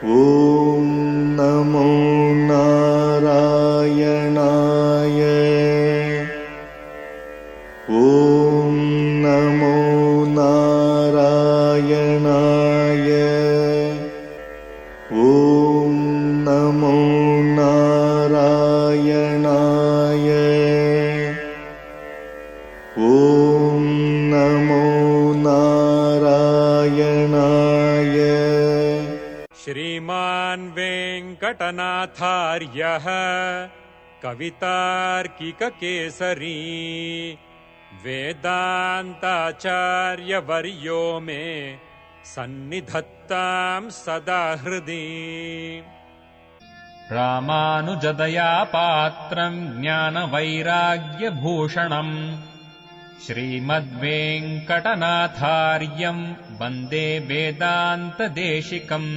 ॐ नमो नारायणाय। ॐ नमो नारायणाय। ॐ नमो नारायणाय। ॐ नमो नारायणाय। श्रीमान् वेङ्कटनाथार्यः कवितार्किककेसरी वेदान्ताचार्यवर्यो मे सन्निधत्तां सदा हृदि। रामानुजदया पात्रम् ज्ञानवैराग्यभूषणम् श्रीमद्वेङ्कटनाथार्यम् वन्दे वेदान्तदेशिकम्।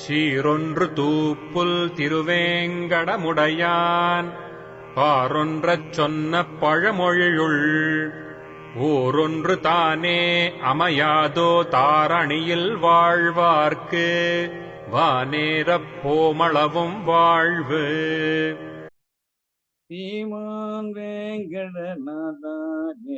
சீரொன்று தூப்புல் திருவேங்கடமுடையான் பாரொன்றச் சொன்ன பழமொழியுள் ஊரொன்று தானே அமையாதோ தாரணியில் வாழ்வார்க்கு வானேரப் போமளவும் வாழ்வு. श्रीमान् वेङ्कटनाथार्य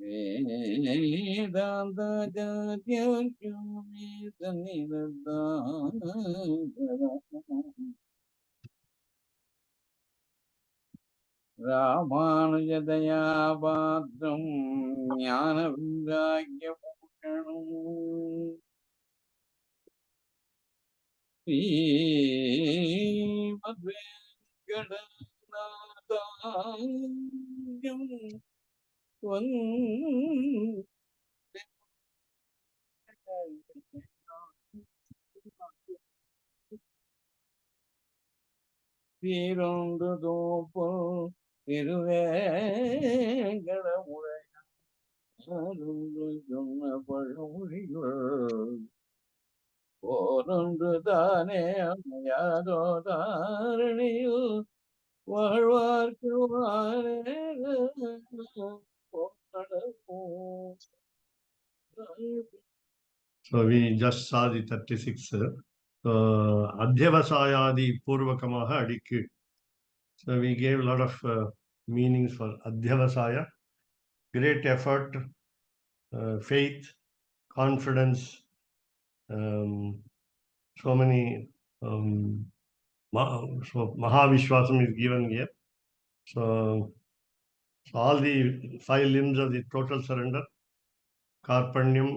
वेदान्ताचार्यवर्यो मे सन्निधत्तां रामानुजदया पात्रम् ज्ञानवैराग्यभूषणम् श्रीमद्वेङ्कटनाथार्यं वन्दे சீரொன்று தோப்பு திருவேங்கடமுடையான் சொன்ன பழமொழிகள் போரொன்று தானே அமையாதோ தாரணியில் வாழ்வார்க்கு So we just saw the 36. Adhyavasayadi Purvakamaha Adikku. So we gave a lot of meanings for Adhyavasaya. Great effort, faith, confidence, so many so Mahavishwasam is given here. So all the 5 limbs of the total surrender: Karpanyam,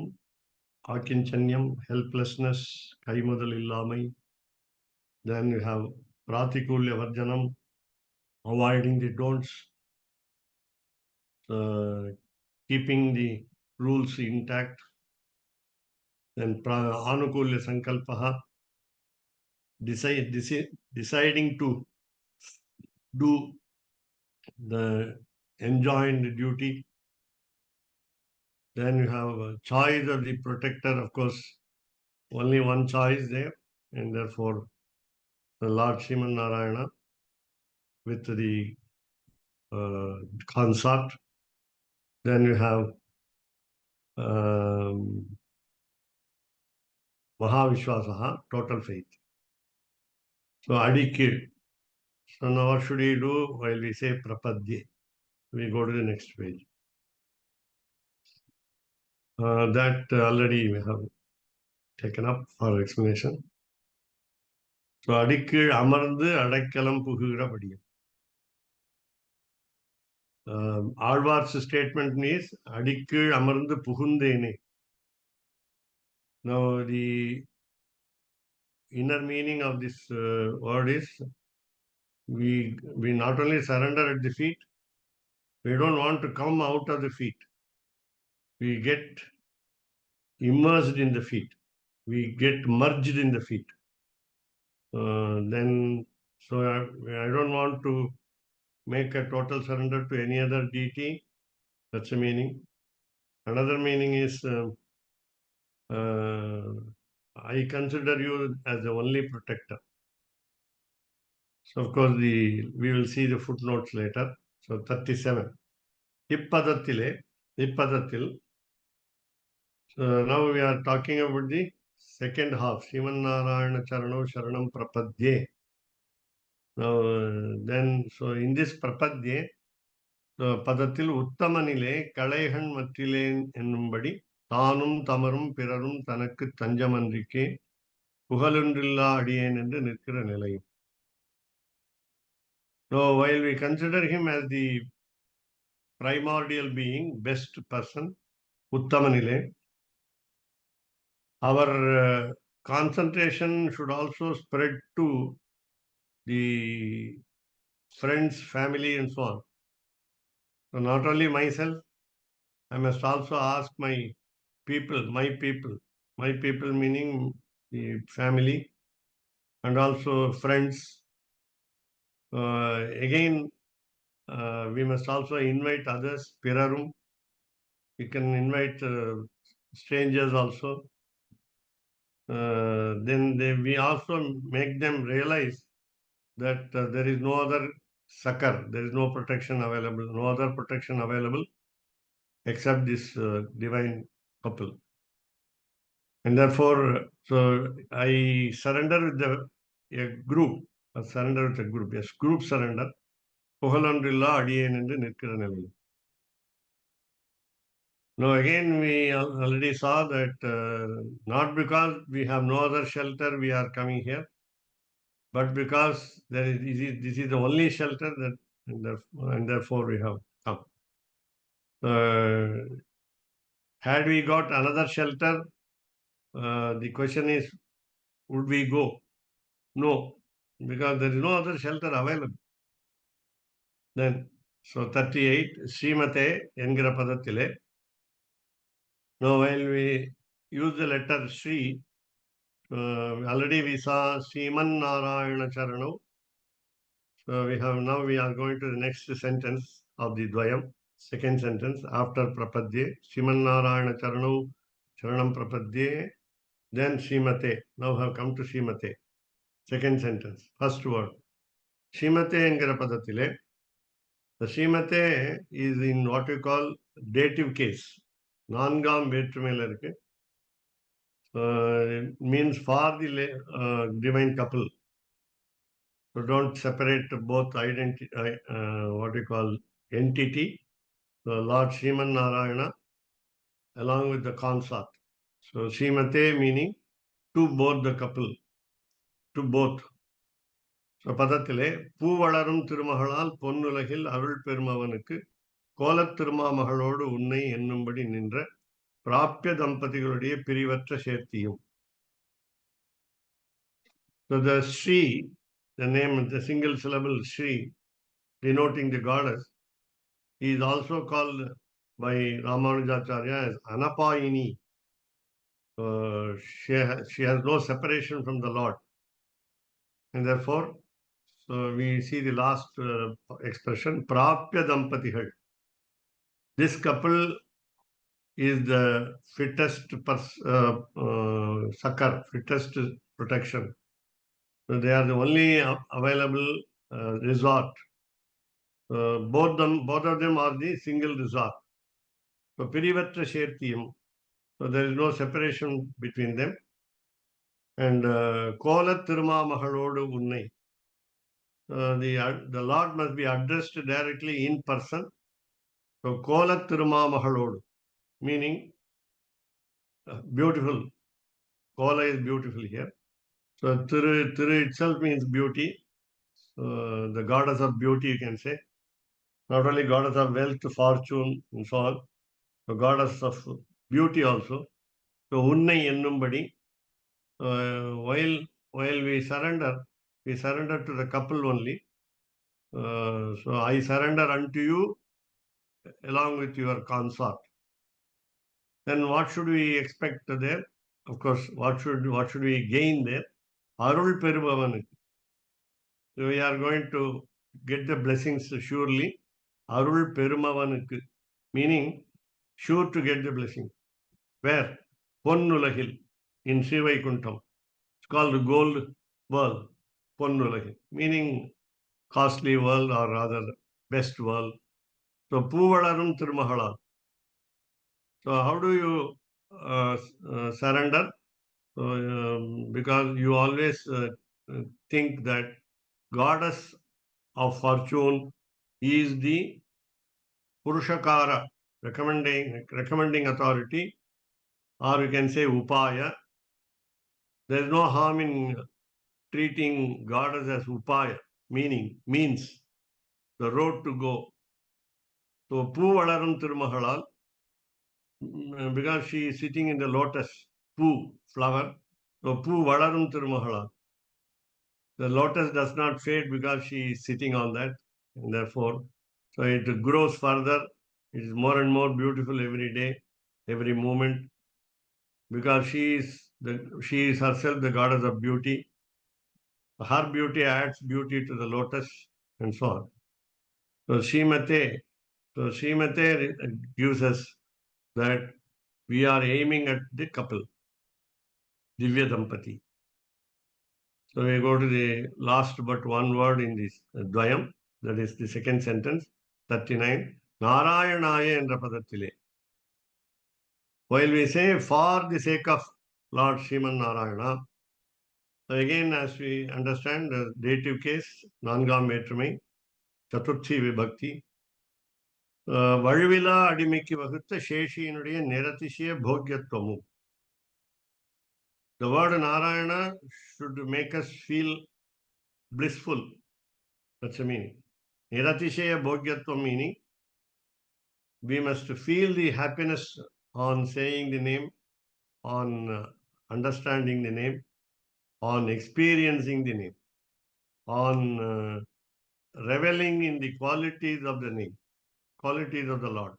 Akinchanyam, helplessness, Kaimudal Illamai. Then you have Pratikulya Varjanam, avoiding the don'ts, keeping the rules intact. Then Anukulya Sankalpaha, deciding to do the enjoined duty. Then you have a choice of the protector, of course, only one choice there, and therefore the Lord Sriman Narayana with the consort. Then you have Mahavishwasaha, total faith. So Adikir. So now what should we do while we say Prapadye? We go to the next page. That already we have taken up for explanation. So Adikir Amardu Adakalam Puhura Padiyam. Alvar's statement is Adikir Amardu Puhundene. Now the inner meaning of this word is we not only surrender at the feet, we don't want to come out of the feet. We get immersed in the feet. We get merged in the feet. So I don't want to make a total surrender to any other deity. That's a meaning. Another meaning is I consider you as the only protector. So of course we will see the footnotes later. So 37. Ippadathil Now we are talking about the second half. Sriman Narayana Charano Sharanam Prapadye. Now, so in this Prapadye, பதத்தில் உத்தமனிலே களைகண் மற்றிலேன் என்னும்படி தானும் தமரும் பிறரும் தனக்கு தஞ்சமன்றிக்கே புகழொன்றில்லா அடியேன் என்று நிற்கிற நிலை. So while we consider him as the primordial being, best person, Uttamanile, our concentration should also spread to the friends, family, and so on. So not only myself, I must also ask my people meaning the family and also friends. Again, we must also invite others, Pirarum. We can invite strangers also. Then we also make them realize that there is no other succor, there is no protection available, no other protection available except this divine couple. And therefore, so I surrender with a group, yes, group surrender. புகழொன்றில்லா அடியேன் என்று நிற்கிற நிலை. Now again we already saw that not because we have no other shelter we are coming here, but because this is the only shelter that, and therefore we have come. Had we got another shelter, the question is, would we go? No, because there is no other shelter available. Then, so 38, Srimate என்கிற பதத்திலே, now while we use the letter Sri, already we saw Sriman Narayana Charano. So we are going to the next sentence of the Dvayam, second sentence after Prapadye, Sriman Narayana Charano, Charanam Prapadye, then Srimate. Now have come to Srimate. Second sentence, first word. Srimate என்கிற பதத்திலே, the Srimate is in what we call dative case. நான்காம் வேற்றுமையில் இருக்கு. It means for the divine couple. So don't separate both identity, what we call entity, the Lord Sriman Narayana, along with the consort. So Srimate meaning to both the couple, to both. So பதத்திலே பூவளரும் திருமகளால் பொன்னுலகில் அருள் பெருமவனுக்கு கோலத் திருமாமகளோடு உன்னை என்னும்படி நின்ற பிராப்பிய தம்பதிகளுடைய பிரிவற்ற சேர்த்தியும். So the Sri, the name, the single syllable Sri, denoting the goddess, is also called by Ramanujacharya as Anapayini. She has no separation from the Lord. And therefore, so we see the last expression, Prapya Dampatihal. This couple is the fittest succor, fittest protection. So they are the only available resort. Both of them are the single resort. So Pirivatra Shertiyam. So there is no separation between them. And Kola Tiruma Mahalodu Unnai. The Lord must be addressed directly in person. So Kola Tiruma Mahalodu, meaning beautiful. Kola is beautiful here. So Tiru itself means beauty. The goddess of beauty, you can say. Not only goddess of wealth, fortune, and so on. The goddess of beauty also. So Unnai Ennumbadi. While we surrender to the couple only. So I surrender unto you along with your consort. Then what should we expect there? Of course, what should we gain there? Arul Perubavanuku. So we are going to get the blessings surely. Arul Perumavanukku, meaning sure to get the blessing. Where? Ponnulahil, in Srivaikuntham. It's called the gold world, Ponnulahil, meaning costly world or rather best world. So Puvalarum Tirmahala. So how do you surrender. So, because you always think that goddess of fortune is the Purushakara, recommending authority, or you can say Upaya. There is no harm in treating goddess as Upaya, means the road to go. So Puvalaram Tirumahalal, because she is sitting in the lotus, flower. So Puvalaram Tirumahalal. The lotus does not fade because she is sitting on that, and therefore, so it grows further. It is more and more beautiful every day, every moment, because she is herself the goddess of beauty. Her beauty adds beauty to the lotus, and so on. So Srimate gives us that we are aiming at the couple, Divya Dampati. So we go to the last but one word in this Dvayam, that is the second sentence, 39. Narayanaya என்ற பதத்திலே. While we say for the sake of Lord Sriman Narayana, so again as we understand the dative case, நான்காம் வேற்றுமை, சதுர்த்தி விபக்தி, வழுவிலா அடிமைக்கு வகுத்த சேஷியினுடைய நிரதிசய போக்கியத்துவமும். The word Narayana should make us feel blissful. That's the meaning. Niratishaya bhogyatvam meaning we must feel the happiness on saying the name, on understanding the name, on experiencing the name, on reveling in the qualities of the name, qualities of the Lord,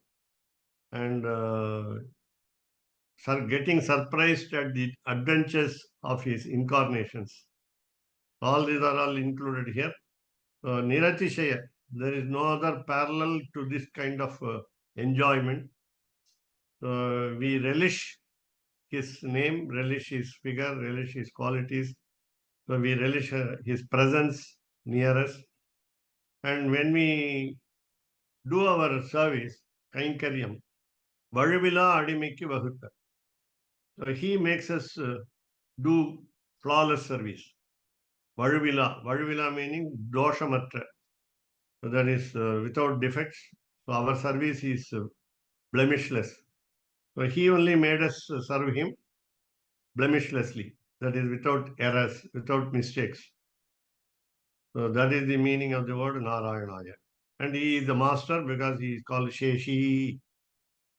and getting surprised at the adventures of his incarnations. All these are all included here. Niratishaya, there is no other parallel to this kind of enjoyment. We relish his name, relish his figure, relish his qualities. So we relish his presence near us. And when we do our service, Kainkaryam, Vazhavila Adimikki Vahutta. So he makes us do flawless service. Vazhavila meaning doshamatra. So that is without defects. So our service is blemishless. So he only made us serve him blemishlessly. That is without errors, without mistakes. So that is the meaning of the word Narayanaya. And he is the master because he is called Sheshi.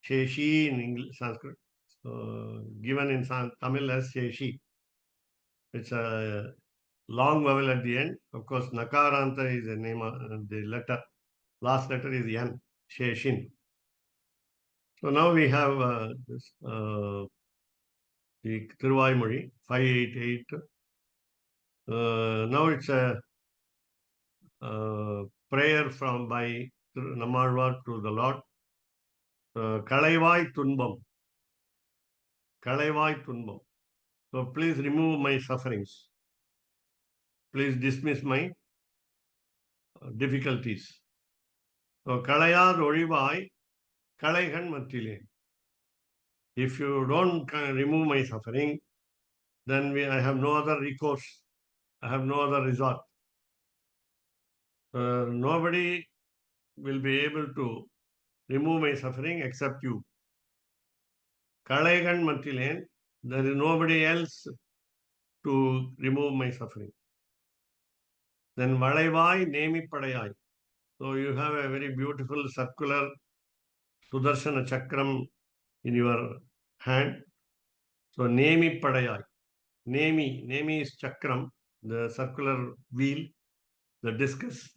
Sheshi in English, Sanskrit. So given in Tamil as Sheshi. It's a long vowel at the end. Of course, Nakaranta is the name of the letter. Last letter is N, Sheshin. So now we have this, the Thiruvaimozhi, 588. Now it's a prayer by Nammalvar to the Lord. Kalaivai Tunbam. Kalaivai Tunbam. So please remove my sufferings. Please dismiss my difficulties. So Kalayad Orivai, Kalaihan Matile. If you don't remove my suffering, then I have no other recourse. I have no other resort. Nobody will be able to remove my suffering except you. Kalaigan Matilen, there is nobody else to remove my suffering. Then Valaivai Nemi Padayai. So you have a very beautiful circular Sudarshana Chakram in your hand. So Nemi Padayai. Nemi is Chakram, the circular wheel, the discus.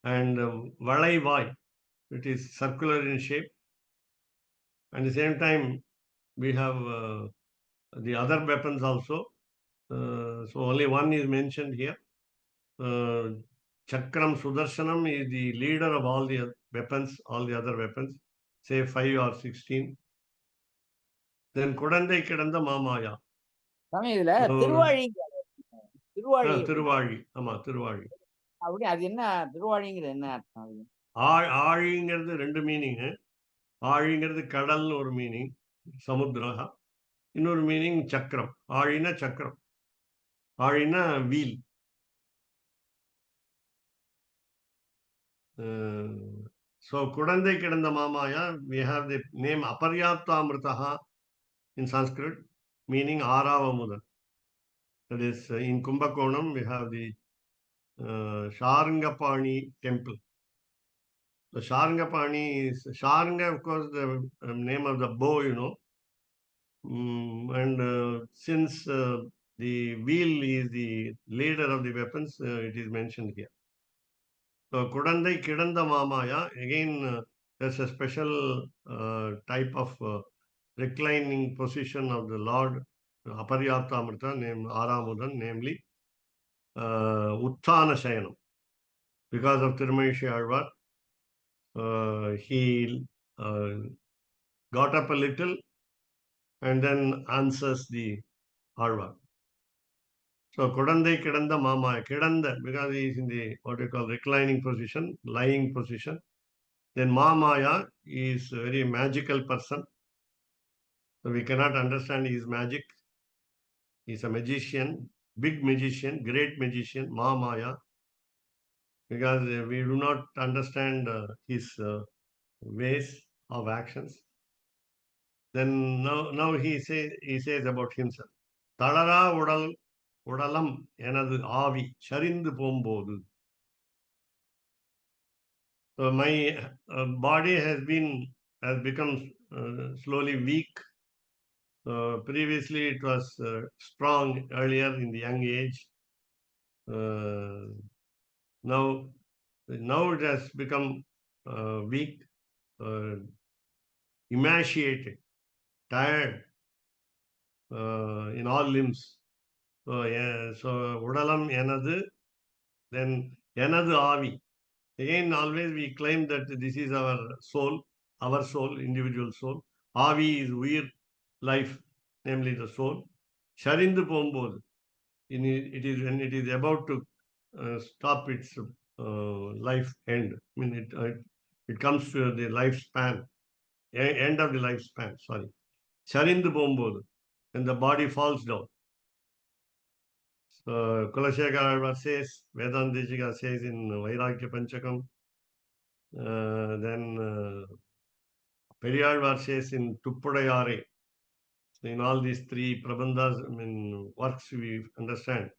And Valaivai, it is circular in shape. At the same time, we have the other weapons also. So only one is mentioned here. Chakram Sudarshanam is the leader of all the weapons, all the other weapons, say 5 or 16. Then Kudandai Kedanda Mamaya. இதுல திருவாழி திருவாழி திருவாழி ஆமா திருவாழி அப்படி அது என்ன திருவாழிங்கிறது என்ன அர்த்தம்? ஆழிங்கிறது ரெண்டு meaning. ஆழிங்கிறது கடல்னு ஒரு meaning, samudraha. Innor meaning chakram. Alina chakram. Alina wheel. So Kudandai Kedanda Mamaya, we have the name Aparyapta Amritaha in Sanskrit, meaning Aravamudan. That is, in Kumbakonam, we have the Sharangapani temple. The Sharangapani is, Sharanga, of course, the name of the bow, you know. And since the wheel is the leader of the weapons, it is mentioned here. So Kudandai Kidanda Mamaya, again, there's a special type of reclining position of the Lord, Aparyapta Amrita, named Aramudan, namely Utthana Shayanam. Because of Tirumanishi Alvar, he got up a little and then answers the Alvar. So Kudandai Kidanda Mamaya, Kidanda, because he is in the what you call reclining position, lying position. Then Mamaya is a very magical person. So we cannot understand his magic. He's a magician, big magician, great magician, Mamaya, because we do not understand his ways of actions. Then now he says about himself. Talara udalam enadu avi charindu pombodhu. So my body has become slowly weak. Previously it was strong earlier in the young age. Now it has become weak, emaciated, tired in all limbs. So udalam enadu, then enadu avi. Again, always we claim that this is our soul, individual soul. Avi is weird life, namely the soul. Sharindu pombod, it is when it is about to stop its life end. I mean, it comes to the lifespan, end of the lifespan, sorry. Sharindu pombod, when the body falls down. Kulashekara says, Vedantijika says in Vairagya Panchakam, then Periyalvar says in Tuppudayare. In all these three prabandhas, I mean, works we understand.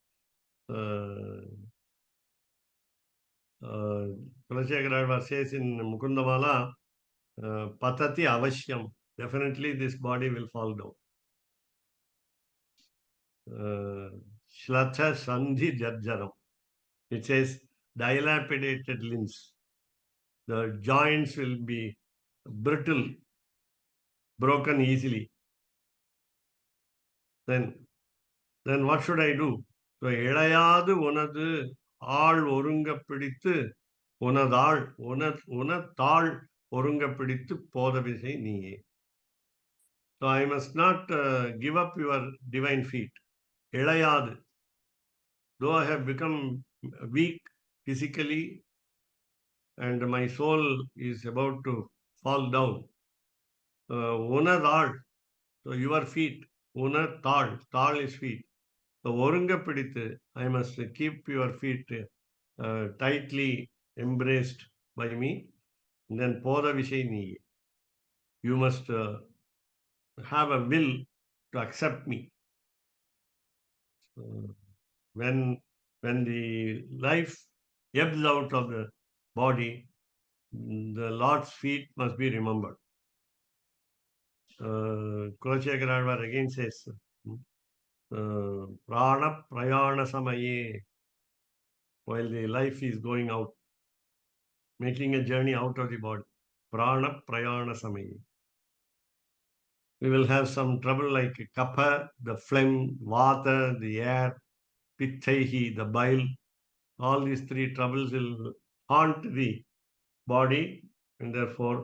Kulashekara says in Mukundamala, Patati Avashyam, definitely this body will fall down. Shlatha Sandhi Jarjaram, it says dilapidated limbs. The joints will be brittle, broken easily. Then what should I do? So, இழையாது உனது ஆள் ஒருங்க பிடித்து உனதாள் ஒருங்க பிடித்து போதவிசை நீயே. So I must not give up your divine feet. இழையாது. Though I have become weak physically and my soul is about to fall down, உனதாள், so your feet, தாள் is feet. So ஒருங்க பிடித்து, I must keep your feet tightly embraced by me. And then போத விஷை நீ. You must have a will to accept me. When the life ebbs out of the body, the Lord's feet must be remembered. Kulashekara again says, Prana Prayana Samaye, while the life is going out, making a journey out of the body. Prana Prayana Samaye. We will have some trouble like kapha, the phlegm, vata, the air, pittaihi, the bile. All these three troubles will haunt the body, and therefore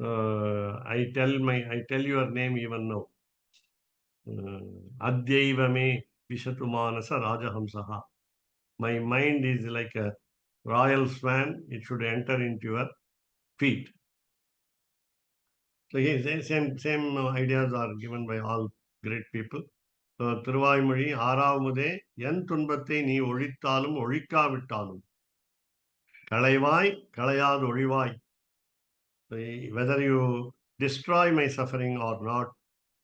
I tell your name even now. Adyaiva me vishatu manasa rajahamsaha. My mind is like a royal swan. It should enter into your feet. So same ideas are given by all great people. So Thiruvaimozhi ஆறாவதே என் துன்பத்தை நீ ஒழித்தாலும் ஒழிக்காவிட்டாலும் களைவாய் களையாது ஒழிவாய். Whether you destroy my suffering or not,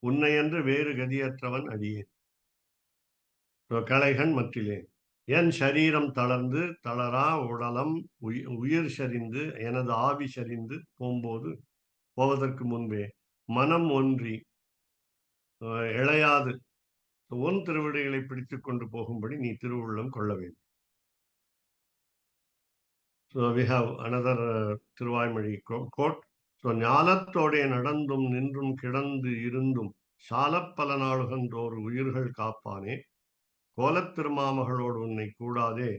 உன்னையன்று வேறு கதியற்றவன் அடியேன். களைகண் மற்றிலேன். என் சரீரம் தளர்ந்து தளரா உடலம் உயிர் சரிந்து எனது ஆவி சரிந்து போவதற்கு முன்பே மனம் ஒன்றி இழையாது உன் திருவிடைகளை பிடித்துக் கொண்டு போகும்படி நீ திருவுள்ளம் கொள்ள வேண்டும். So we have another Thiruvaimozhi quote. So ஞாலத்தோடே நடந்தும் நின்றும் கிடந்து இருந்தும் சாலப்பல நாளுகன்றோர் உயிர்கள் காப்பானே கோலத் திருமாமகளோடு உன்னை கூடாதே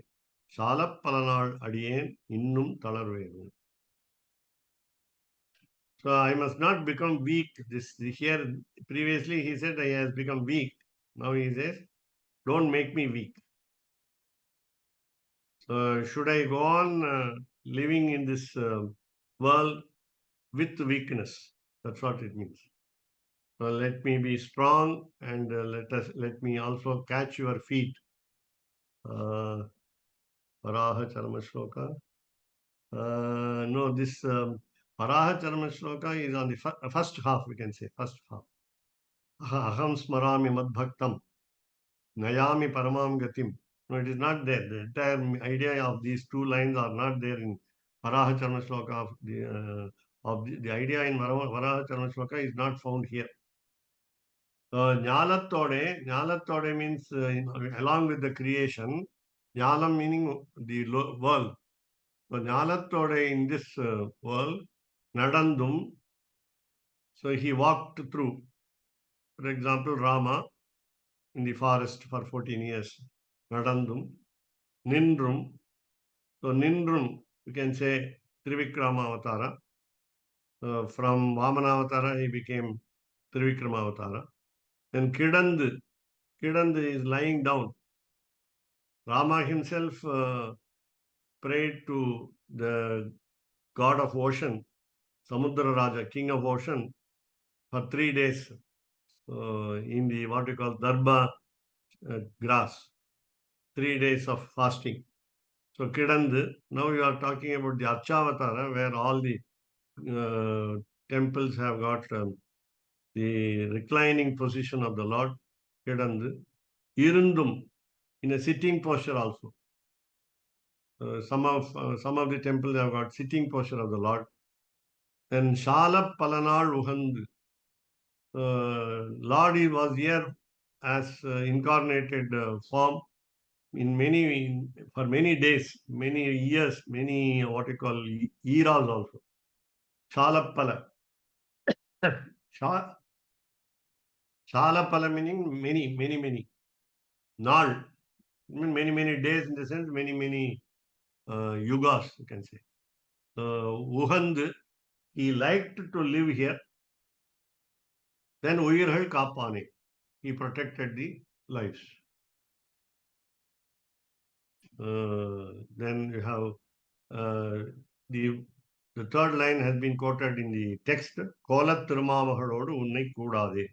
சாலப்பல நாள் அடியேன் இன்னும் தளர்வேன். So I must not become weak. This here previously he said I has become weak. Now he says, don't make me weak. So should I go on living in this world with weakness? That's what it means. So let me be strong and let me also catch your feet. Varaha Charma Shloka. No, this Varaha Charma Shloka is on the first half, we can say, first half. Aham smarami madbhaktam, nayami paramam gatim. No, it is not there. The entire idea of these two lines are not there in Varaha Charma Shloka. The idea in Varaha Charma Shloka is not found here. Jnalattode means along with the creation. Jnalam meaning the world. So Jnalattode in this world, Nadandum. So he walked through. For example, Rama in the forest for 14 years. Nadandum. Nindrum. So Nindrum, you can say Trivikrama Avatara. From Vamana Avatara, he became Trivikrama Avatara. Then Kidandu. Kidandu is lying down. Rama himself prayed to the god of ocean, Samudra Raja, king of ocean, for 3 days in the what we call Darba grass. 3 days of fasting. So Kidandu, now you are talking about the Archavatara, where all the temples have got the reclining position of the Lord. Kidandu. Irundum, in a sitting posture also. Some of the temples have got sitting posture of the Lord. Then Shala Palanal Uhandu. Lord was here as incarnated form for many days, many years, many what you call eras also. Shalapala. Shalapala meaning many. Nal mean many days, in the sense many yugas, you can say. Uhand, he liked to live here. Then Uyirhal Kapane, he protected the lives. Then you have the third line has been quoted in the text. Kolat Tirumavahalodu unnai koodade.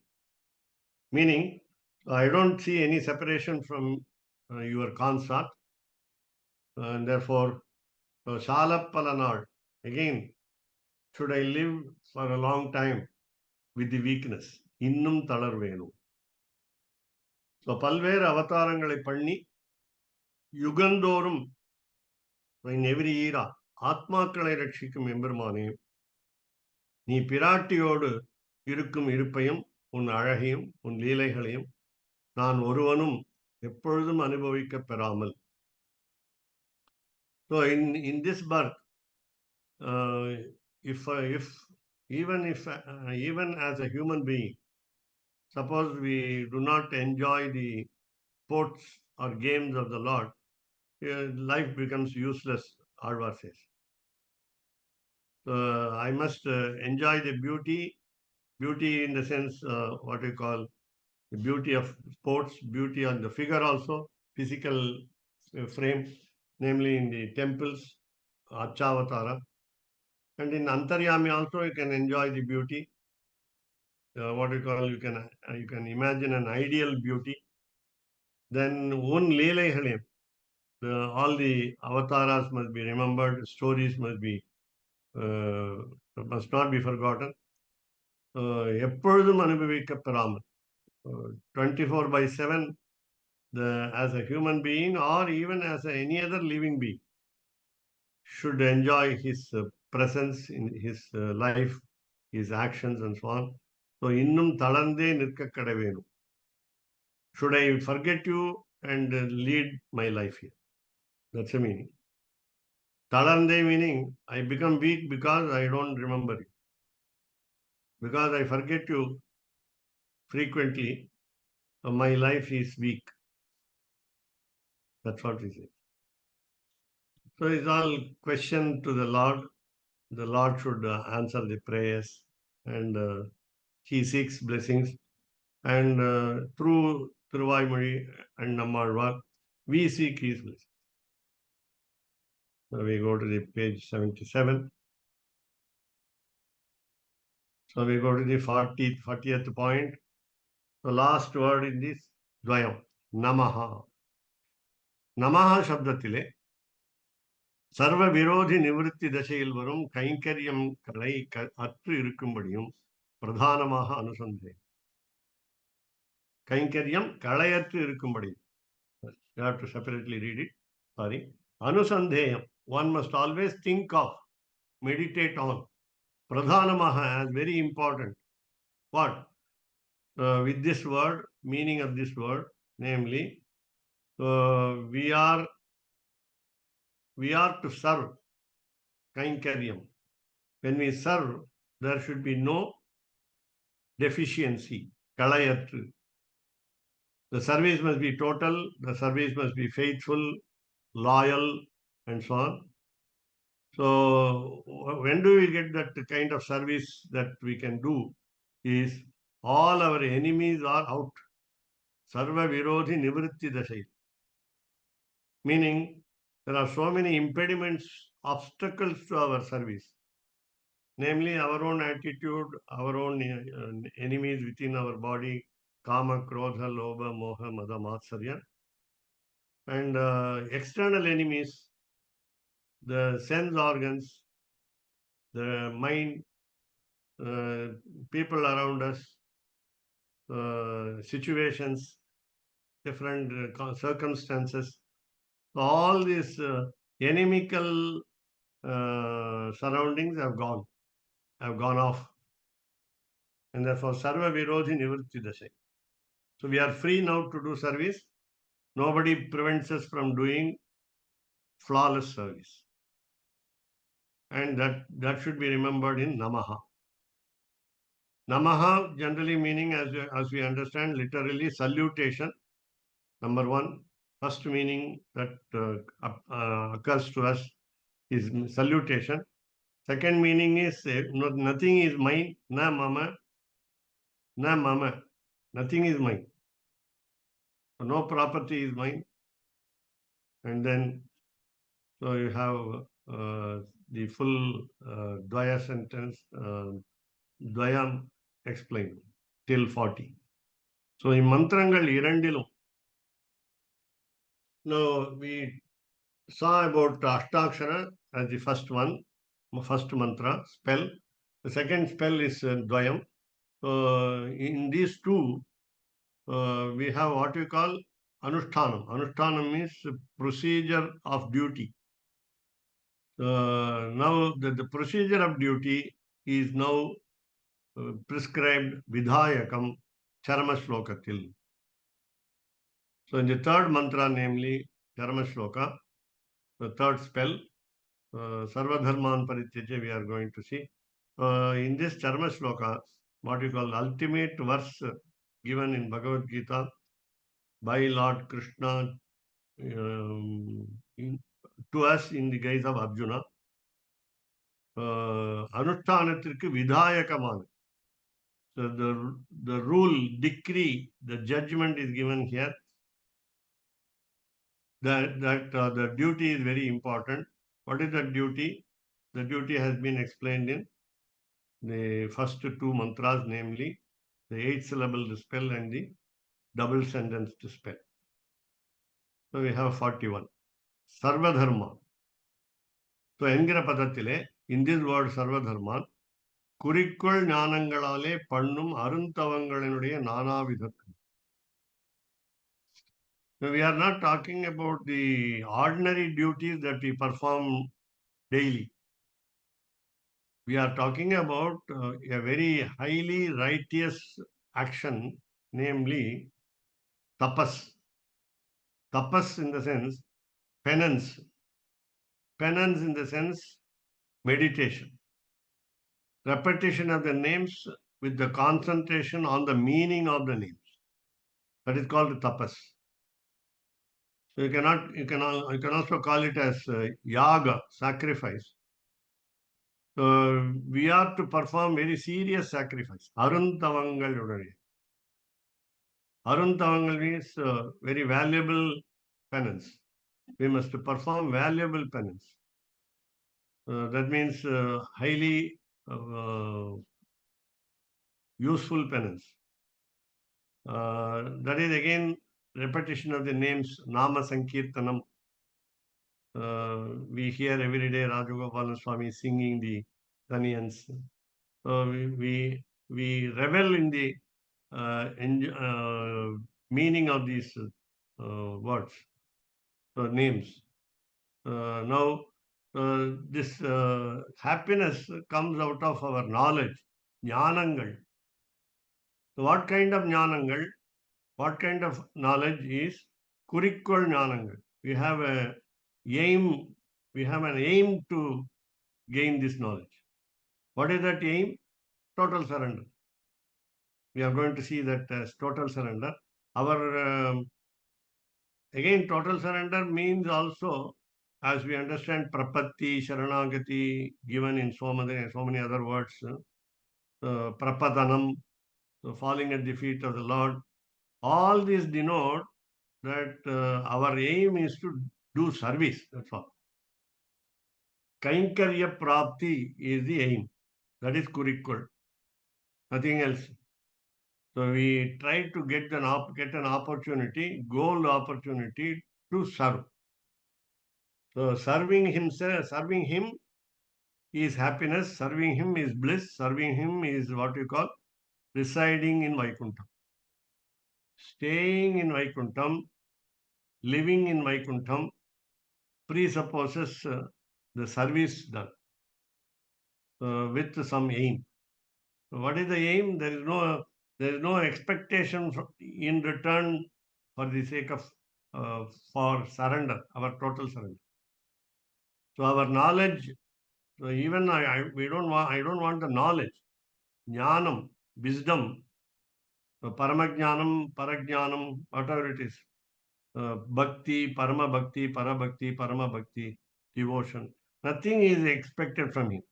Meaning, I don't see any separation from your consort. And therefore, Shalappalanad, again, should I live for a long time with the weakness? Innum talarvenu. So, Palver avatarangalai panni, யுகந்தோறும் in every era, ஆத்மாக்களை ரட்சிக்கும் எம்பெருமானே, நீ பிராட்டியோடு இருக்கும் இருப்பையும் உன் அழகையும் உன் லீலைகளையும் நான் ஒருவனும் எப்பொழுதும் அனுபவிக்க பெறாமல். So in this birth, even as a human being, suppose we do not enjoy the sports or games of the Lord, life becomes useless, Alvar says. So I must enjoy the beauty in the sense what we call the beauty of sports, beauty on the figure also, physical frame, namely in the temples, Archavatara. And in Antaryami also you can enjoy the beauty. what you call, you can imagine an ideal beauty. Then one Leela all the avatars must be remembered, stories must not be forgotten. எப்பொழுதும் அனுபவிக்கப்பெறாமல் 24/7, as a human being or even as any other living being should enjoy his presence in his life, his actions and so on. So இன்னும் தளர்ந்தே நிற்க கடவேணும். Should I forget you and lead my life here? That's the meaning. Talarnde meaning I become weak because I don't remember you. Because I forget you frequently, my life is weak. That's what we say. So it's all question to the Lord. The Lord should answer the prayers, and he seeks blessings. And through Thiruvaimozhi and Nammalvar, we seek his blessing. Now we go to the page 77. So we go to the 40th point. The last word in this Dvayam, Namaha. Namaha சப்தத்திலே சர்வ விரோதி நிவிருத்தி தசையில் வரும் கைங்கரியம் கலை அற்று இருக்கும்படியும் பிரதானமாக அனுசந்தேயம். கைங்கரியம் களையற்று இருக்கும்படியும். You have to separately read it. Sorry. Anusandheyam. One must always think of, meditate on. Pradhanamaha as very important. What? With this word, meaning of this word, namely, we are to serve Kainkaryam. When we serve, there should be no deficiency, kalayatru. The service must be total, the service must be faithful, loyal, and so on. So when do we get that kind of service that we can do is all our enemies are out. Sarva virodhi nivritti dasai. Meaning there are so many impediments, obstacles to our service. Namely, our own attitude, our own enemies within our body, kama, krodha, lobha, moha, mada, matsarya. And external enemies, the sense organs, the mind, people around us, situations, different circumstances. All these inimical surroundings have gone off. And therefore, sarva virodhi nivritti dasai. So we are free now to do service. Nobody prevents us from doing flawless service. And that should be remembered in Namaha. Namaha generally meaning, as we understand, literally salutation. Number one, first meaning that occurs to us is salutation. Second meaning is nothing is mine, na mama, nothing is mine. No property is mine. And then, so you have the full Dvaya sentence, Dvayam explained till 40. So in mantrangal irandilum, now we saw about Ashtakshara as the first one, first mantra, spell. The second spell is Dvayam. In these two, we have what we call Anushtanam. Anushtanam means procedure of duty. Now the procedure of duty is now prescribed Vidhayakam Charama Shlokatil. So in the third mantra, namely Charama Shloka, the third spell, Sarva Dharman Parityaja, we are going to see. In this Charama Shloka, what we call ultimate verse given in Bhagavad Gita by Lord Krishna to us in the guise of Arjuna. Anushthanathirku vidhayakamana. So the rule, decree, the judgment is given here. That the duty is very important. What is that duty? The duty has been explained in the first two mantras, namely the 8-syllable spell and the double sentenced spell. So we have 41. Sarvadharma. So என்கிற பதத்திலே, in this word Sarvadharma, குறிக்கோள் ஞானங்களாலே பண்ணும் அருந்தவங்களினுடைய நானாவிதம். We are not talking about the ordinary duties that we perform daily. We are talking about a very highly righteous action, namely tapas. Tapas in the sense penance. Penance in the sense meditation. Repetition of the names with the concentration on the meaning of the names. That is called tapas. So you can also call it as yaga, sacrifice. So we are to perform very serious sacrifice. Aruntavangaludanai. Aruntavangal means very valuable penance. We must perform valuable penance. That means highly useful penance. That is again repetition of the names, Nama Sankirtanam. We hear every day Rajagopalan Swami singing the Dhaniyans. We revel in the meaning of these words, names. Now, this happiness comes out of our knowledge, jnanangal. So what kind of jnanangal? What kind of knowledge is kurikkol jnanangal? We have an aim to gain this knowledge. What is that aim? Total surrender. We are going to see that as total surrender. Our again, total surrender means also, as we understand, prapatti, sharanagati, given in so many other words, prapadanam, so falling at the feet of the Lord. All these denote that our aim is to do service. That's all. Kainkarya prapti is the aim. That is kurikkol. Nothing else. So we try to get an opportunity, goal opportunity to serve. So serving him is happiness, serving him is bliss, serving him is what we call residing in Vaikuntham. Staying in Vaikuntham, living in Vaikuntham presupposes the service done with some aim. So what is the aim? There is no expectation in return for the sake of for surrender, our total surrender. So our knowledge, so even I don't want the knowledge, jnanam, wisdom, paramajnanam, parajnanam, whatever it is, bhakti, parabhakti, paramabhakti, devotion. Nothing is expected from him.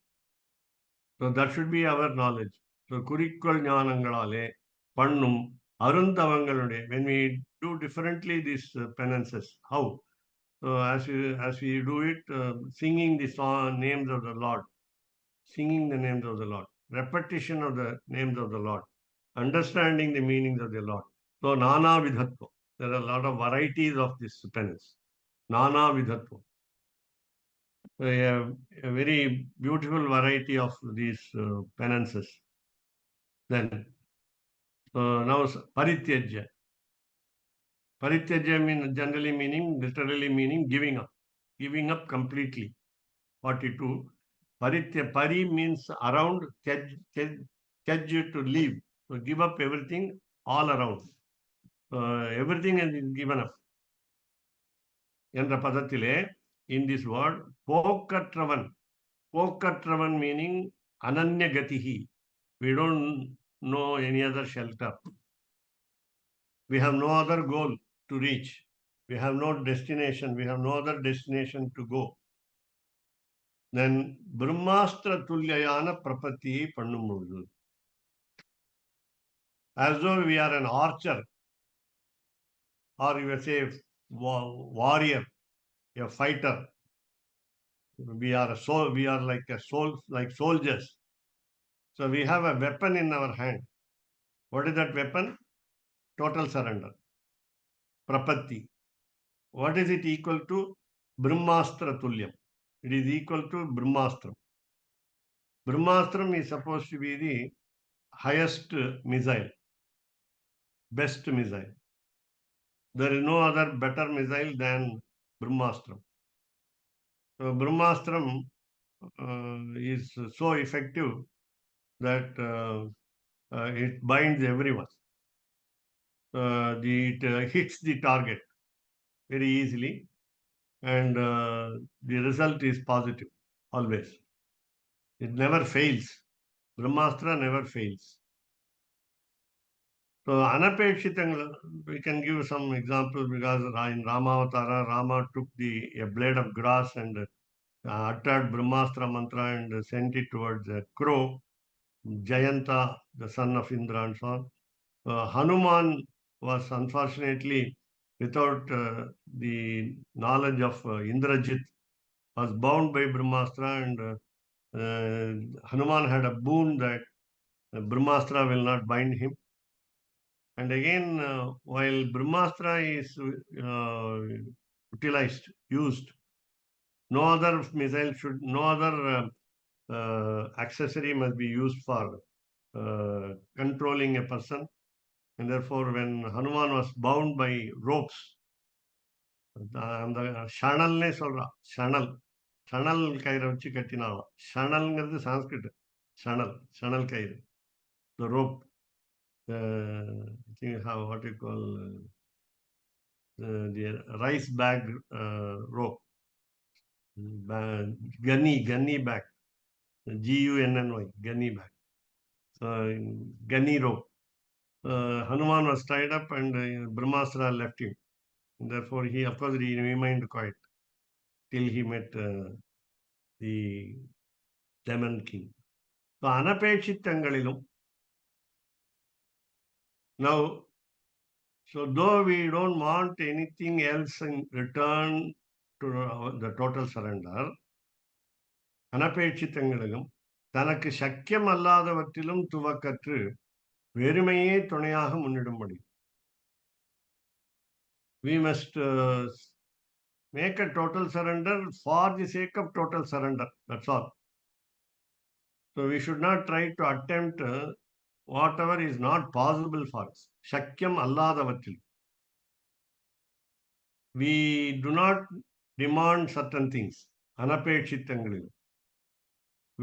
So that should be our knowledge. So kurikkol jnanangalale pannum aruntavangalude. When we do differently these penances, how? So as we do it, singing the names of the Lord, singing the names of the Lord, repetition of the names of the Lord, understanding the meanings of the Lord. So nana vidhatva. There are a lot of varieties of this penance. Nana vidhatva. A very beautiful variety of these penances. Then now parityajya. Parityajya literally meaning giving up completely. 42. Pari means around, tyaj to leave. So give up everything all around. Everything is given up. என்ற பதத்திலே, in this word, போக்கற்றவன் meaning ananya gatihi. We don't know any other shelter. We have no other goal to reach. We have no destination. We have no other destination to go. Then Brahmastra Tulyayana Prapati Pannumudu. As though we are an archer, or you will say warrior, a fighter. We are like soldiers. So we have a weapon in our hand. What is that weapon? Total surrender. Prapatti. What is it equal to? Brahmastra Tulyam. It is equal to Brahmastram. Brahmastram is supposed to be the highest missile, best missile. There is no other better missile than Brahmastram. So Brahmastram is so effective that it binds everyone. It hits the target very easily, and the result is positive always. It never fails. Brahmastra never fails. So Anapekshitangal, we can give some examples because in Ramavatara, Rama took a blade of grass and uttered Brahmastra mantra and sent it towards a crow, Jayanta, the son of Indra, and so on. Hanuman was unfortunately without the knowledge of Indrajit, was bound by Brahmastra, and Hanuman had a boon that Brahmastra will not bind him. And again, while Brahmastra is used, no other missile should, no other accessory must be used for controlling a person. And therefore, when Hanuman was bound by ropes, அந்த ஷணல்னே சொல்றான். ஷணல் கயிறை வச்சு கட்டினாலும். ஷணல்ங்கிறது சான்ஸ்கிரிட். ஷணல் கயிறு. The rope. I think what you call the rice bag rope. Gunny bag. Gunny, gunny bag. Gunny rope. Hanuman was tied up and Brahmastra left him. Therefore, he remained quiet till he met the demon king. So, Anapekshittangalilum. Now, so though we don't want anything else in return to the total surrender, Anapekshittangalilum, தனக்கு சக்கியம் அல்லாதவற்றிலும் துவக்கற்று வெறுமையே துணையாக முன்னிடும்படி. We must make a total surrender for the sake of total surrender. That's all. So we should not try to attempt whatever is not possible for us. Shakyam alladavathil. We do not demand certain things. Anapekshittangalil.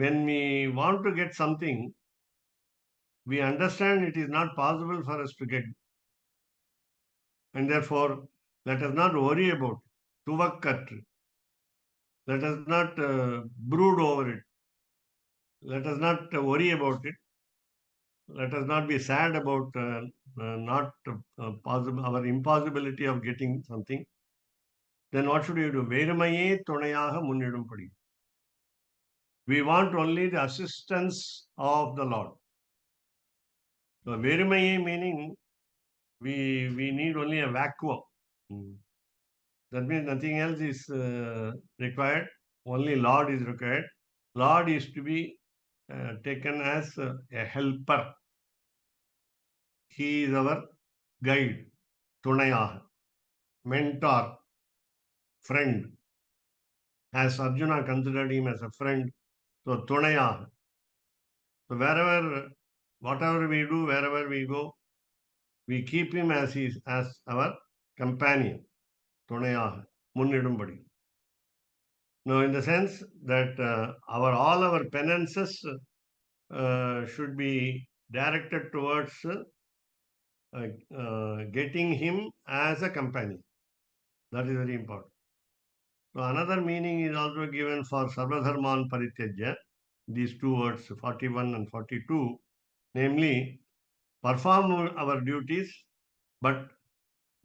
When we want to get something, we understand it is not possible for us to get. And therefore, let us not worry about it. Tuvakkatru. Let us not brood over it. Let us not worry about it. Let us not be sad about not possible, our impossibility of getting something. Then what should we do? Verumaye tunayaga munnidumpadi. We want only the assistance of the Lord. So verumaye meaning we need only a vacuum. That means nothing else is required. Only Lord is required. Lord is to be taken as a helper. He is our guide, tunayaga, mentor, friend. As Arjuna considered him as a friend, so tunayaga. So whatever we do, wherever we go, we keep him as our companion, tunayaga, munnidumbadi. Now, in the sense that all our penances should be directed towards getting him as a companion. That is very important. So another meaning is also given for Sarvadharman Parityajya, these two words, 41 and 42, namely, perform our duties, but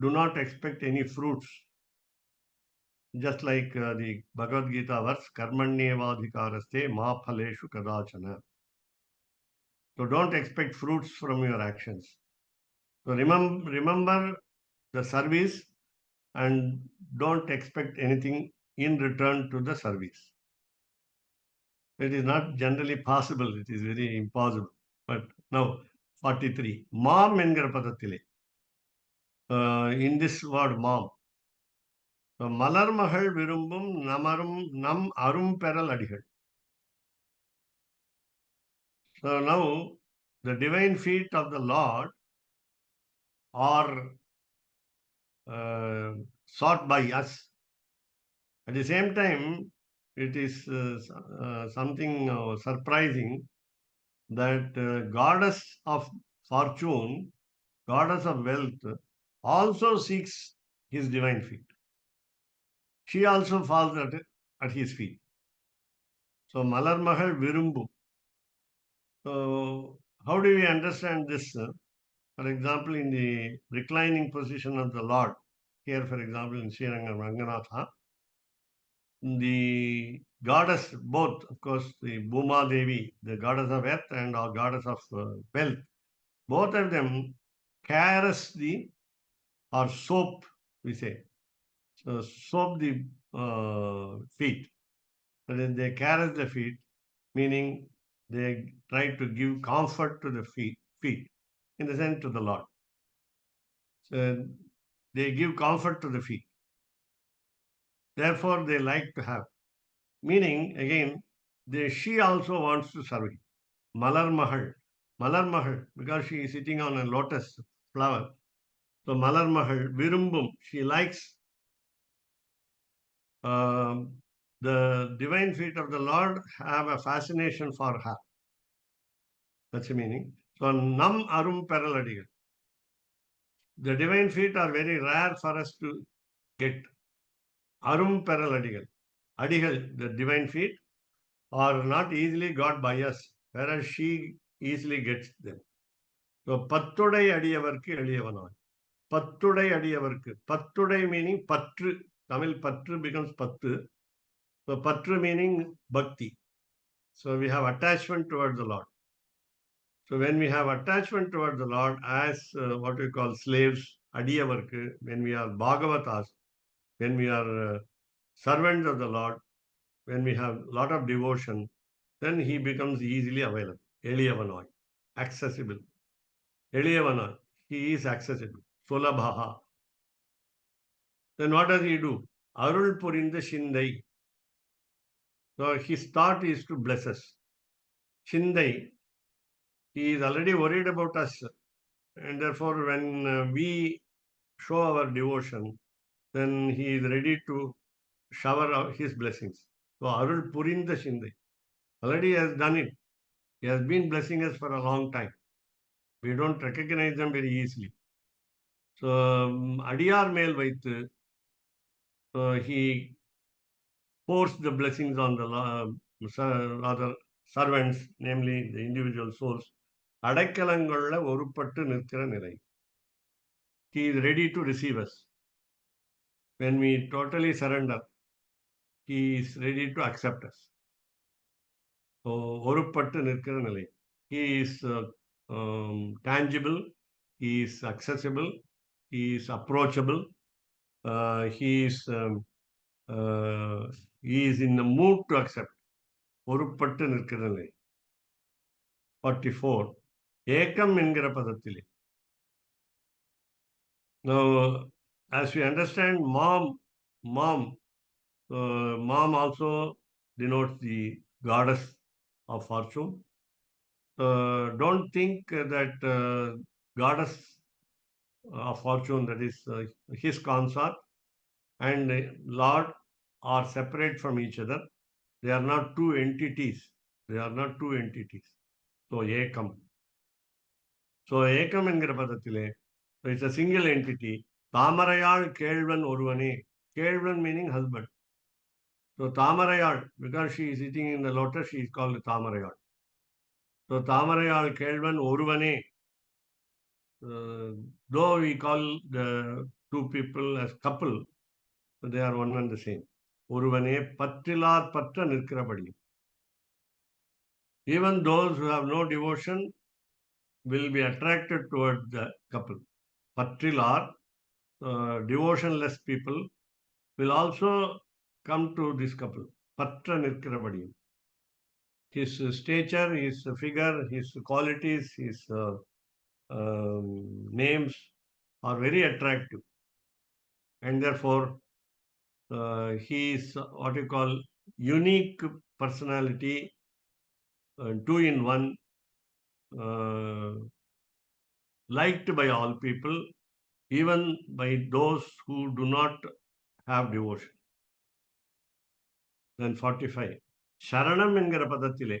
do not expect any fruits. Just like the Bhagavad Gita verse, Karmanyevadhikaraste ma phaleshu kadachana. So don't expect fruits from your actions. So remember the service and don't expect anything in return to the service. It is not generally possible. It is very impossible. But now, 43. Mom என்கிற பதத்திலே, in this word mom, மலர்மகள் விரும்பும் நம் அரும்பெறல் அடிகள். So now the divine feet of the Lord are sought by us. At the same time, it is something surprising that goddess of fortune, goddess of wealth, also seeks his divine feet. She also falls at his feet. So Malar Mahal Virumbu. So how do we understand this? For example, in the reclining position of the Lord, here for example in Srirangam Ranganatha, the goddess, both of course the Bhuma Devi, the goddess of earth and our goddess of wealth, both of them caress the, or soap, we say, so soap the feet. That is, they caress the feet, meaning they try to give comfort to the feet, in the sense to the Lord. So they give comfort to the feet. Therefore, they like to have. Meaning, again, she also wants to serve him. Malar Mahal, because she is sitting on a lotus flower. So Malar Mahal, Virumbum, she likes the divine feet of the Lord have a fascination for her. That's the meaning. So Nam Arum Paraladigal. The divine feet are very rare for us to get. Arum Paraladigal. Adigal, the divine feet, are not easily got by us, whereas she easily gets them. So Pattudai Adiyavarku Eliyavanaai. Pattudai Adiyavarku. Pattudai meaning Patru. Tamil Patru becomes Pattu. So Patru meaning Bhakti. So we have attachment towards the Lord. So when we have attachment towards the Lord as what we call slaves, Adiyavarku, when we are Bhagavatas, when we are servants of the Lord, when we have a lot of devotion, then he becomes easily available. Eliyavanoi, accessible. Eliyavanoi, he is accessible. Sulabhaha. Then what does he do? Arul Purinda Shindai. So his thought is to bless us. Shindai, he is already worried about us. And therefore, when we show our devotion, then he is ready to shower his blessings. So Arul Purinda Shindai. Already has done it. He has been blessing us for a long time. We don't recognize them very easily. So Adiyar Mel Vaitu, he pours the blessings on the other servants, namely the individual souls. அடைக்கலங்கள்ல ஒருப்பட்டு நிற்கிற நிலை. He is ready to receive us. When we totally surrender, he is ready to accept us. So, ஒருப்பட்டு நிற்கிற நிலை. He is tangible, he is accessible, he is approachable, he is in the mood to accept. ஒருப்பட்டு நிற்கிற நிலை. 44. ஏக்கம் என்கிற பதத்திலே. Now, as we understand, mom also denotes the goddess of fortune. Don't think that goddess of fortune, that is his consort, and Lord are separate from each other. They are not two entities. So, Ekam. So, Ekam என்கிற பதத்திலே, it's a single entity. Thamaraiyal Kelvan ஒருவனே. Kelvan meaning husband. So Tamarayal, because she is sitting in the lotus, she is called Tamarayal. So Tamarayal Kelvan Oruvane. Though we call the two people as couple, they are one and the same. Oruvane Patrilar Patra Nirkrabadi. Even those who have no devotion will be attracted towards the couple. Patrilar, devotionless people, will also come to this couple. Patra Nirkrabadi. His stature, his figure, his qualities, his names are very attractive, and therefore he is what you call unique personality, two in one, uh, liked by all people, even by those who do not have devotion. Then 45. Sharanam என்கிற பதத்திலே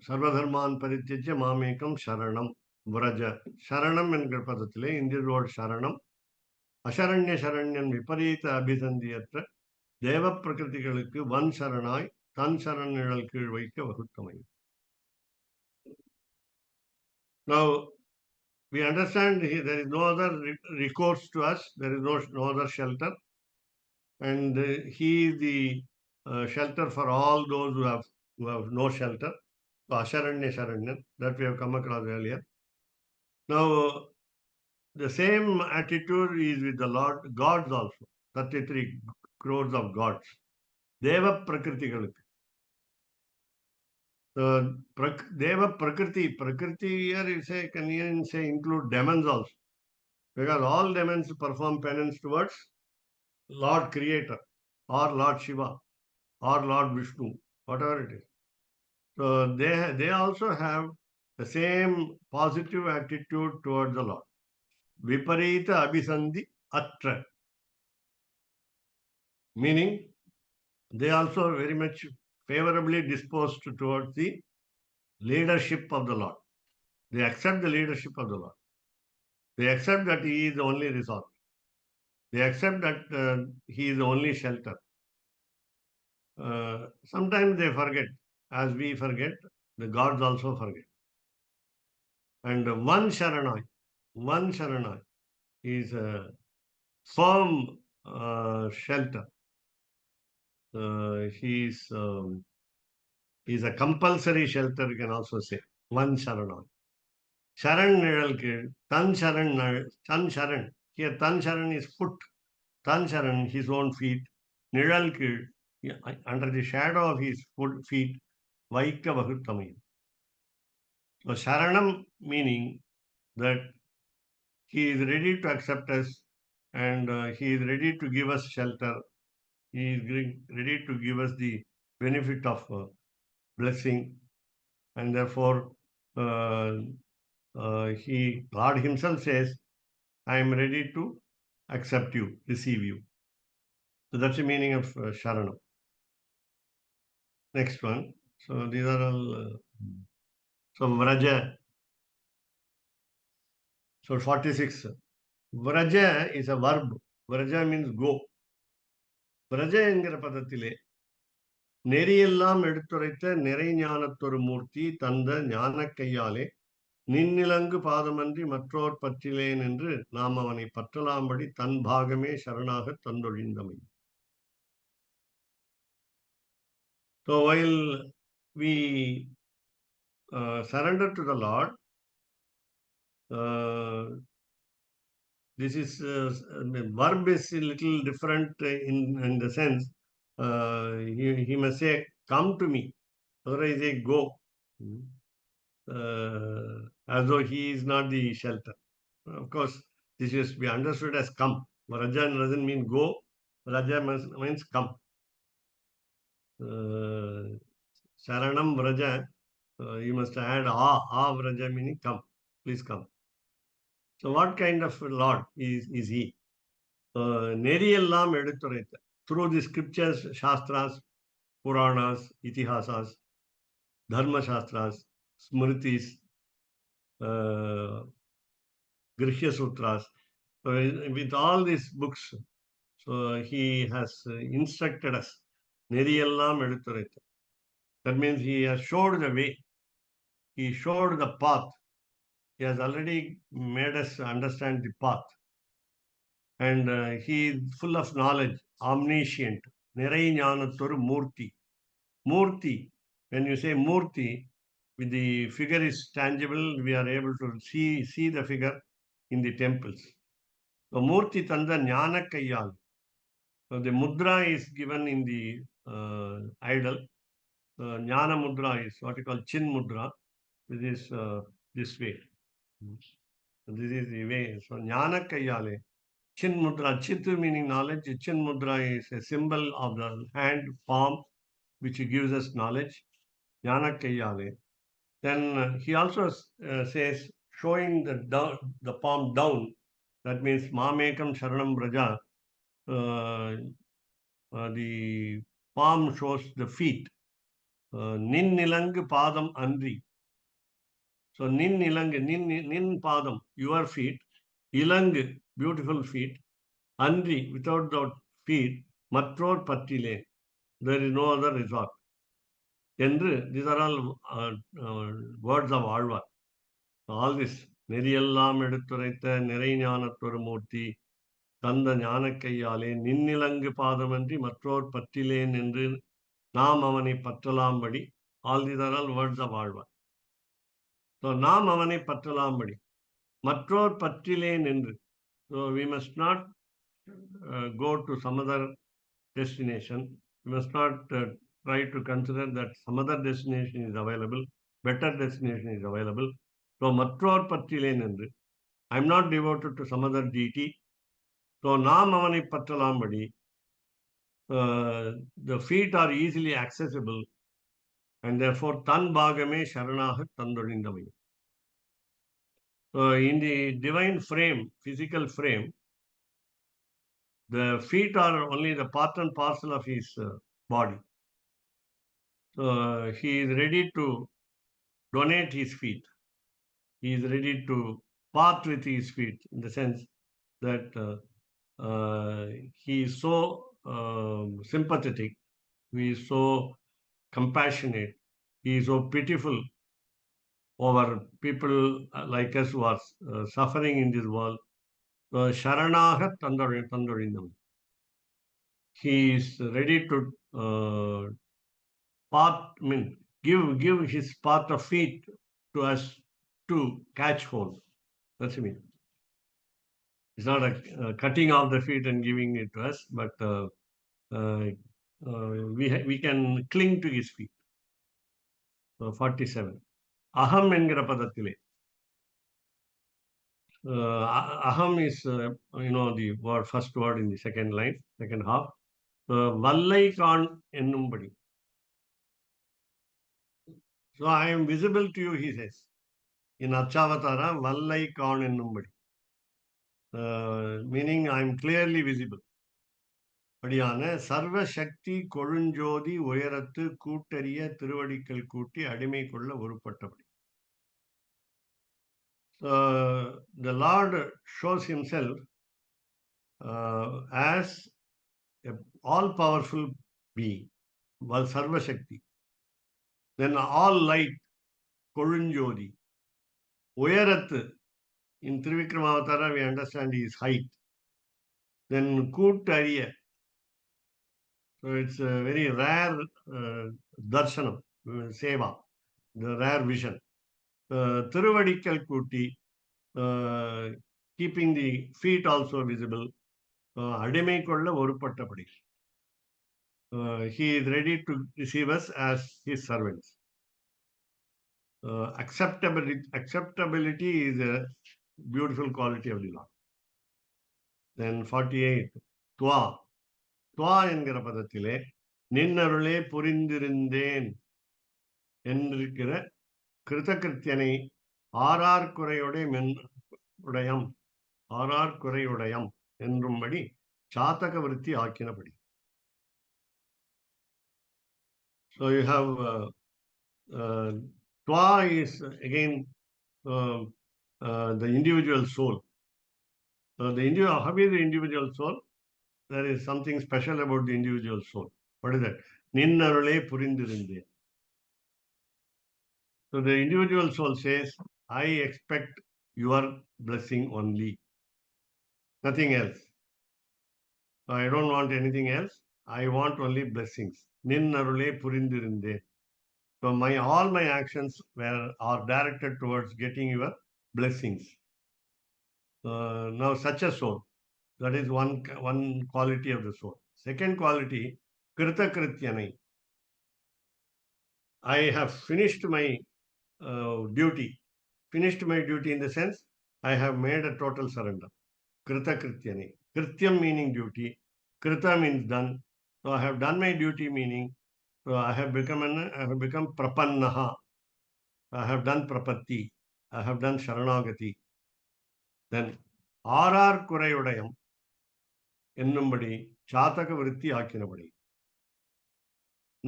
சர்வதர்மான் பரித்தியஜ்ய மாமேகம் சரணம் விரஜ. சரணம் என்கிற பதத்திலே in this word சரணம் அசரண்ய சரண்யன் விபரீத அபிசந்தியற்ற தேவ பிரகிருதிகளுக்கு வன் சரணாய் தன் சரண் நிழல் கீழ் வைக்க வகுத்தமை. Now we understand there is no other recourse to us, there is no other shelter, and he is the shelter for all those who have no shelter. So Asharanya Sharanyan, that we have come across earlier. Now the same attitude is with the Lord, gods also, 33 crores of gods. Deva Prakritigalukku. Deva Prakriti here you say, can even say include demons also. Because all demons perform penance towards Lord Creator or Lord Shiva or Lord Vishnu, whatever it is. So they also have the same positive attitude towards the Lord. Viparita Abhisandhi Atra. Meaning they also are very much favorably disposed towards the leadership of the Lord. They accept the leadership of the Lord. They accept that He is the only resource. They accept that He is the only shelter. Sometimes they forget, as we forget, the gods also forget. And one Sharanai is a firm shelter. He is a compulsory shelter, you can also say. One Sharanai. Sharan Nidal Kid, Tan Sharan. Here Tan Sharan is foot. Tan Sharan, his own feet. Nidal Kid, under the shadow of his feet, Vaika Bahuttamaya. So Sharanam meaning that he is ready to accept us and he is ready to give us shelter. He is ready to give us the benefit of blessing, and therefore God himself says, I am ready to accept you, receive you. So that's the meaning of Sharanam. Next one. So these are all. So Vraja. So 46. Vraja is a verb. Vraja means go. Vraja என்கிற பதத்திலே நெறியெல்லாம் எடுத்துரைத்த நிறை ஞானத்தொரு மூர்த்தி தந்த ஞான கையாலே நின்னிலங்கு பாதமன்றி மற்றோர் பற்றிலேன் என்று நாம் அவனை பற்றலாம்படி தன் பாகமே சரணாக தந்தொழிந்தமை. So while we surrender to the Lord, this is the verb is a little different in the sense he must say, come to me, otherwise say go, as though he is not the shelter. Of course, this is to be understood as come. Vraja doesn't mean go, Vraja means come. Sharanam Vraja, you must add Vraja meaning come, please come. So what kind of Lord is he? நெறியெல்லாம் எடுத்துரைத்த, through the scriptures, Shastras, Puranas, Itihasas, Dharma Shastras, Smritis, Grihya Sutras, with all these books, so he has instructed us. நெறியெல்லாம் எடுத்துரைத்த. That means he has showed the way. He showed the path. He has already made us understand the path. And he is full of knowledge, omniscient. Nirai Jnanattoru Murti. Murti, when you say Murti, with the figure is tangible, we are able to see the figure in the temples. So Murti Tanda Jnana Kayyal. So the mudra is given in the idol. Jnana mudra is what you call Chin mudra. This is this way. This is the way. So Jnana Kayyale. Chin Mudra, Chitu meaning knowledge. Chin Mudra is a symbol of the hand, palm, which gives us knowledge. Jnana Kayyale. Then he also says, showing the palm down. That means Mamekam Sharanam Braja. The palm shows the feet. Nin Nilang Padam Andri. So Nin Nilang, Nin Padam, your feet. Ilang, beautiful feet. Andri, without the feet. Matror Pattile. There is no other resort. These are all words of Alvar. All this, நெறியெல்லாம் எடுத்துரைத்த நிறைஞானத்தொரு மூர்த்தி தந்த ஞானக்கையாலே நின்னிலங்கு பாதமன்றி மற்றோர் பற்றிலேன் என்று நாம் அவனை பற்றலாம்படி. All these are all words of Alvar. So நாம் அவனை பற்றலாம்படி மற்றோர் பற்றிலேன் என்று. So we must not go to some other destination. We must not try to consider that some other destination is available, better destination is available. So மற்றோர் பற்றிலேன் என்று. I am not devoted to some other deity. So நாம் அவனை பற்றலாம்படி. The feet are easily accessible and therefore tan bhagame sharanaha tandolindamai. So in the divine frame, physical frame, the feet are only the part and parcel of his body. So he is ready to donate his feet. He is ready to part with his feet, in the sense that he is so sympathetic, he is so compassionate, he is so pitiful over people like us who are suffering in this world. So Sharanaha Tandorindam. He is ready to give his part of feet to us to catch hold. That's what I mean. It's not a cutting off the feet and giving it to us, but we can cling to his feet. So 47. Aham என்கிற பதத்திலே. Aham is, the word, first word in the second line, second half. Vallai kan ennumbadi. So I am visible to you, he says. In Archavatara, Vallai kan ennumbadi. Meaning I am clearly visible. படியான சர்வ சக்தி கொழுஞ்சோதி உயரத்து கூட்டறிய திருவடிகள் கூட்டி அடிமை கொள்ள ஒருப்பட்டபடி. The Lord shows himself as an all-powerful being, Sarva Shakti. Then all light, Kolunjodi. Uyarathu, in Trivikramavatara we understand his height. Then Kutariya. So it's a very rare darshanam, seva, the rare vision. Tiruvadikal Kuti, keeping the feet also visible. Adimai kolla orupattapadi. He is ready to receive us as his servants. Acceptability is a beautiful quality of the Lord. Then 48. Twa என்கிற பதத்திலே நின்னருளே புரிந்திருந்தேன் என்றிருக்கிற கிருதகிருத்தியனை ஆறார் குறையுடையம் என்றும்படி சாத்தக விருத்தி ஆக்கினபடி. So you have Twa is again the individual soul. So how is the individual soul? There is something special about the individual soul. What is that? Ninnarule purindirinde. So the individual soul says, I expect your blessing only. Nothing else. I don't want anything else. I want only blessings. Ninnarule purindirinde. So all my actions are directed towards getting your blessings. Now such a soul. That is one quality of the soul. Second quality, Krita Krityanai. I have finished my duty. Finished my duty in the sense I have made a total surrender. Krita krityani. Krityam meaning duty. Krita means done. So I have done my duty meaning so I have become prapannaha. I have done prapatti. I have done sharanagati. Then R kurayudayam என்னும்படி சாத்தக விருத்தி ஆக்கினபடி.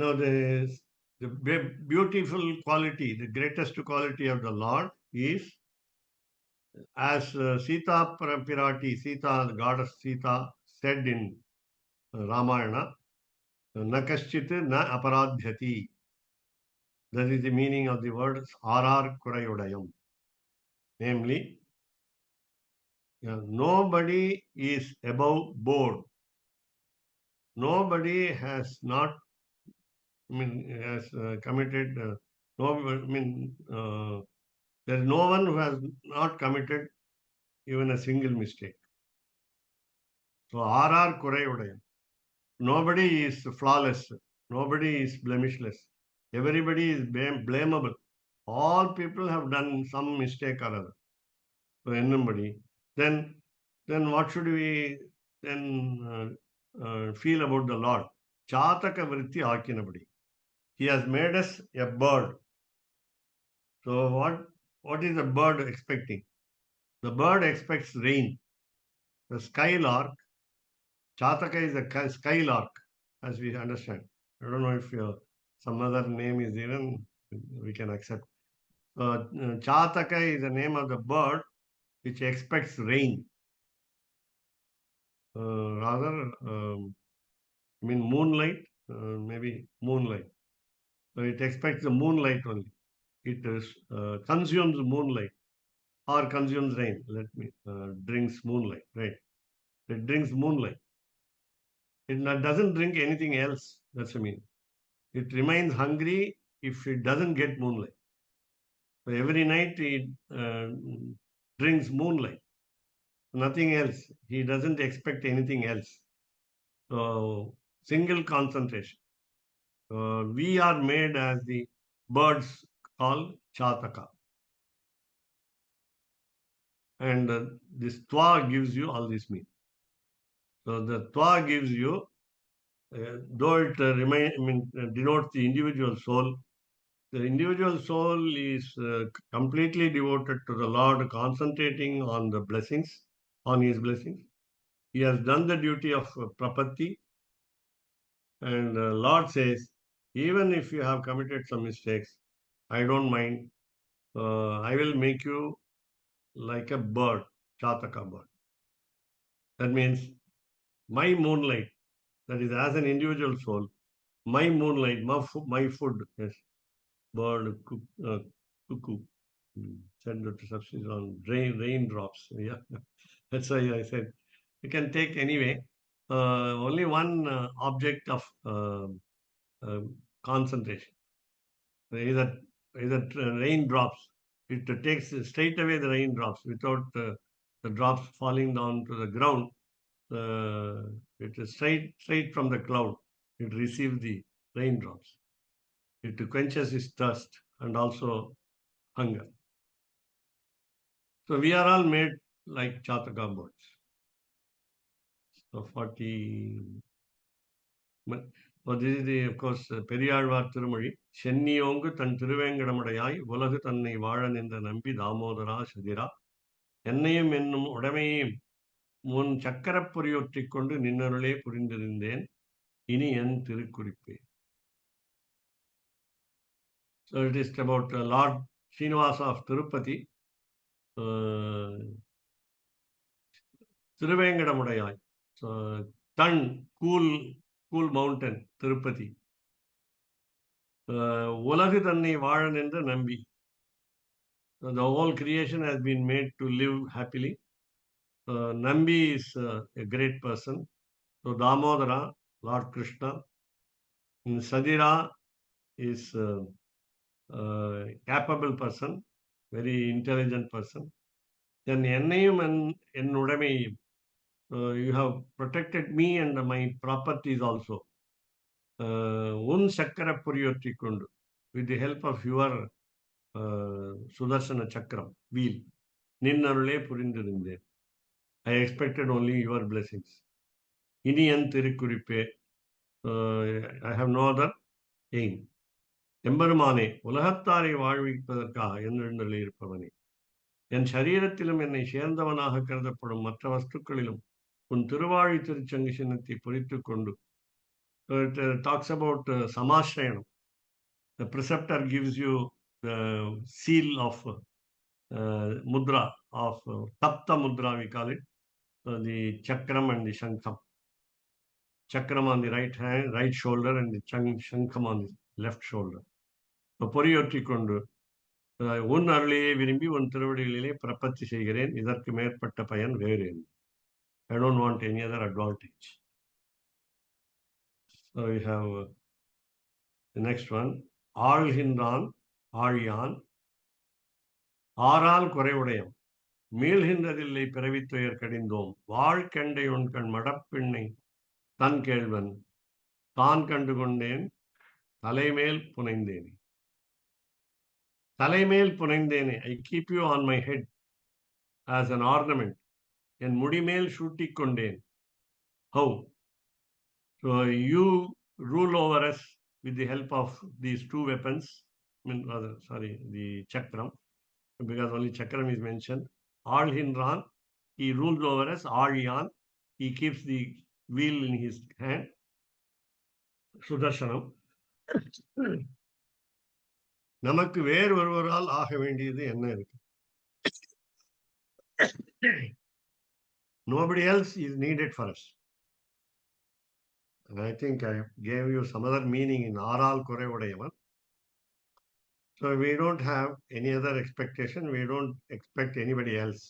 Now the beautiful quality, the greatest quality of the Lord is as Sita Pirati, Sita, the goddess Sita said in Ramayana, na kaschit na aparadhyati. That is the meaning of the word R kurayudayam. Namely, nobody is above board. Nobody has not, has committed, there is no one who has not committed even a single mistake. So, kurayudayam. Nobody is flawless. Nobody is blemishless. Everybody is blamable. All people have done some mistake or other. So, anybody. Then what should we then feel about the Lord? Chataka vritti akinabadi. He has made us a bird. So what is the bird expecting? The bird expects rain. The skylark, Chataka is a skylark, as we understand. I don't know if some other name is even, we can accept. Chataka is the name of the bird which expects rain. Rather, moonlight, maybe moonlight. So it expects the moonlight only. It consumes moonlight or consumes rain. Drinks moonlight, right? It drinks moonlight. It doesn't drink anything else. That's what I mean. It remains hungry if it doesn't get moonlight. So every night it drinks moonlight. Nothing else. He doesn't expect anything else. So single concentration. We are made as the birds called Chataka. And this Twa gives you all this meaning. So the Twa gives you, though it denotes the individual soul, the individual soul is completely devoted to the Lord, concentrating on the blessings, on his blessings. He has done the duty of prapatti. And Lord says, even if you have committed some mistakes, I don't mind. I will make you like a bird, Chataka bird. That means my moonlight, that is as an individual soul, my moonlight, my food, yes, bird, cuckoo, said that substitute on raindrops. Yeah, that's why I said you can take anyway. Only one object of concentration. Either raindrops. It takes straight away the raindrops without the drops falling down to the ground. It is straight from the cloud. It receives the raindrops. It quenches his thirst and also hunger. So we are all made like Chataka birds. So 40. So this is the, of course, Periyalvar Tirumozhi. சென்னியோங்கு தன் திருவேங்கடமுடையாய் உலகு தன்னை வாழ நின்ற நம்பி தாமோதரா சதிரா என்னையும் என்னும் உடைமையையும் முன் சக்கரப்பொறியொற்றிக் கொண்டு நின்னருளே புரிந்திருந்தேன் இனி என் திருக்குறிப்பே. So it is about Lord Srinivasa of Tirupati. Thiruvengadamudayai. So Tan, cool mountain, Tirupati. உலகு தன்னை வாழன் என்று நம்பி. The whole creation has been made to live happily. Nambi is a great person. So Damodara, Lord Krishna. Sadira is capable person, very intelligent person. Then ennayum en udameyum. You have protected me and my properties also. Un sakkara puriyottikondu, with the help of your Sudarshana Chakram, wheel. நின்னருளே புரிந்திருந்தேன். I expected only your blessings. இனி என் திருக்குறிப்பே. I have no other aim. எம்பெருமானே, உலகத்தாரை வாழ்விப்பதற்காக எழுந்தருளியிருப்பவனே, என் சரீரத்திலும் என்னை சேர்ந்தவனாக கருதப்படும் மற்ற வஸ்துக்களிலும் உன் திருவாழி திருச்சங்கு சின்னத்தை பொறித்துக் கொண்டு. It talks about Samasrayanam. The preceptor gives you the seal of mudra, of Tapta mudra, we call it. The chakram and the shankham. Chakram on the right hand, right shoulder, and the shankham on the left shoulder. பொறியொற்றி கொண்டு உன் அருளையே விரும்பி உன் திருவடிகளிலே பிரபத்தி செய்கிறேன். இதற்கு மேற்பட்ட பயன் வேறு என்ன? I don't want any other advantage. So we have the next one. ஆழ்கின்றான் ஆழியான் ஆறால் குறைவுடையம் மீள்கின்றதில்லை பிறவித்துயர் கடிந்தோம் வாழ்கெண்டை உண்கண் மடப்பெண்ணை தன் கேள்வன் தான் கண்டு கொண்டேன் தலைமேல் புனைந்தேனே. தலைமேல் புனைந்தேனே. I keep you on my head as an ornament. என் முடிமேல் சூட்டிக் கொண்டேன். How? So you rule over us with the help of these two weapons. The chakram, because only chakram is mentioned. Alhindran, he rules over us. Aliyan, he keeps the wheel in his hand. Sudarshanam. நமக்கு வேறு ஒருவரால் ஆக வேண்டியது என்ன இருக்கு? Nobody else is needed for us. And I think I gave you some other meaning in Aral Korevodayavan. So we don't have any other expectation. We don't expect anybody else.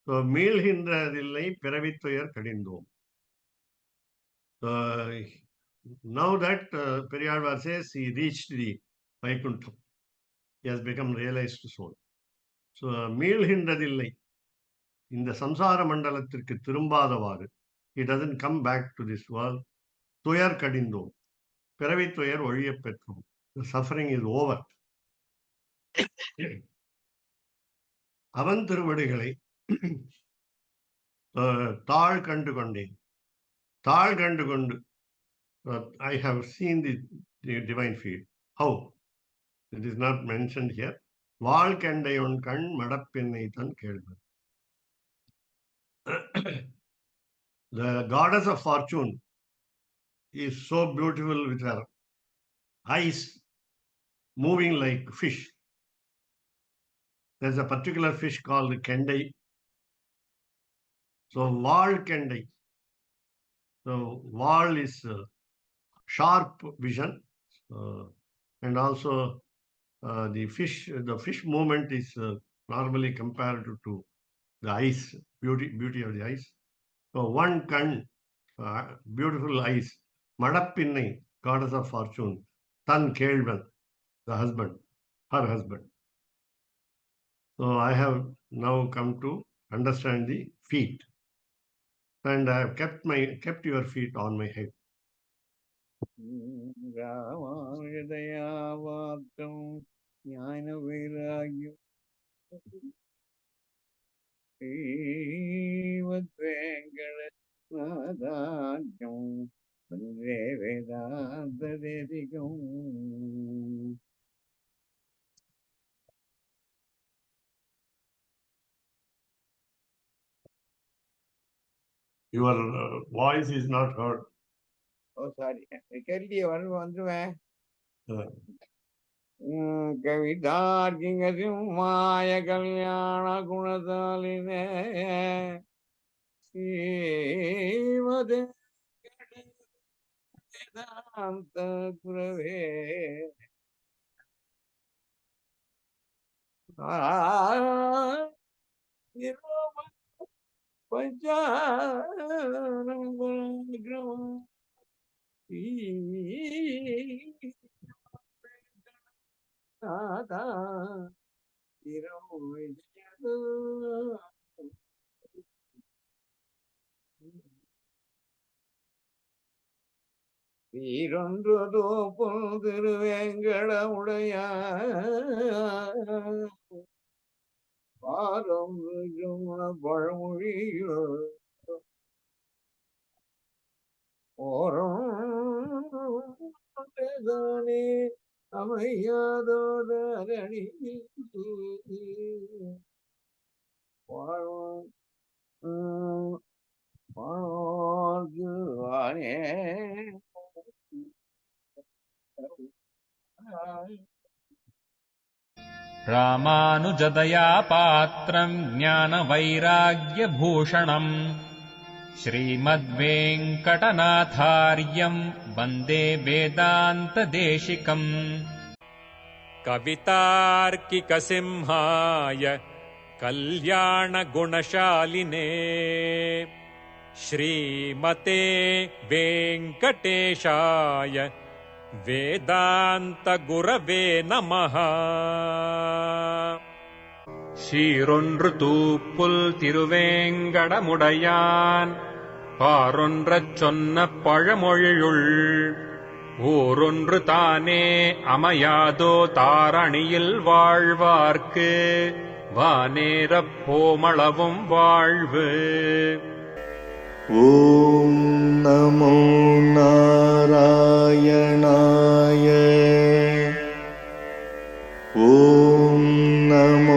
So மீள்கின்றதில்லை பிறவித்துயர் கடிந்தோம். Now that Periyalvar says he reached the Vaikuntham, he has become realized soul. So மீள்கின்றதில்லை, இந்த சம்சார மண்டலத்திற்கு திரும்பாதவாறு, he doesn't come back to this world. துயர் கடிந்தோம், பிறவித்துயர் ஒழியப் பெற்றோம். The suffering is over. அவன் திருவடிகளை தாழ் கண்டு கொண்டேன். தாழ் கண்டு கொண்டு, I have seen the divine field. How? It is not mentioned here. வாழ்கெண்டை உன் கண் மடப்பெண்ணை தன் கேள்வன். The goddess of fortune is so beautiful with her eyes moving like fish. There's a particular fish called kendai. So வாழ்கெண்டை. So val is sharp vision, and also the fish movement is normally compared to the eyes, beauty of the eyes. So one kan, beautiful eyes, madapinnai, goddess of fortune, tan kelvan, the husband, her husband. So I have now come to understand the feet, and I have kept your feet on my head. ராமானுஜதயாவாக்கம் ஞான வைராகியம் ஸ்ரீமத்வேங்கடநாதார்யம் வந்தே வேதாந்ததேதிகம். Your voice is not heard. Oh, sorry. கேள்வியை வந்துருவேன். Uh, கவிதார்கிங்கசிம்மாய கல்யாண குணசாலினே ஸ்ரீமதே வேதாந்த குரவே பஞ்சானந்தம் ஈரொன்று தோப்புல் திருவேங்கடமுடைய பாரம் பழமொழியுள் ஓரே அமையாதோதரணி வாழ்வானே ராமானுஜதயா பாத்திரம் ஞானவைராக்யபூஷணம் ஸ்ரீமத்வேங்கடநாதார்யம் வந்தே வேதாந்ததேசிகம். कवितार्किकसिंहाय कल्याणगुणशालिने श्रीमते वेङ्कटेशाय वेदान्तगुरवे नमः. சீரொன்று தூப்புல் திருவேங்கடமுடையான் பாரொன்றச் சொன்ன பழமொழியுள் ஊரொன்று தானே அமையாதோ தாரணியில் வாழ்வார்க்கு வானேரப் போமளவும் வாழ்வு. ஓம் நமோ நாராயணாய. ஓம் நமோ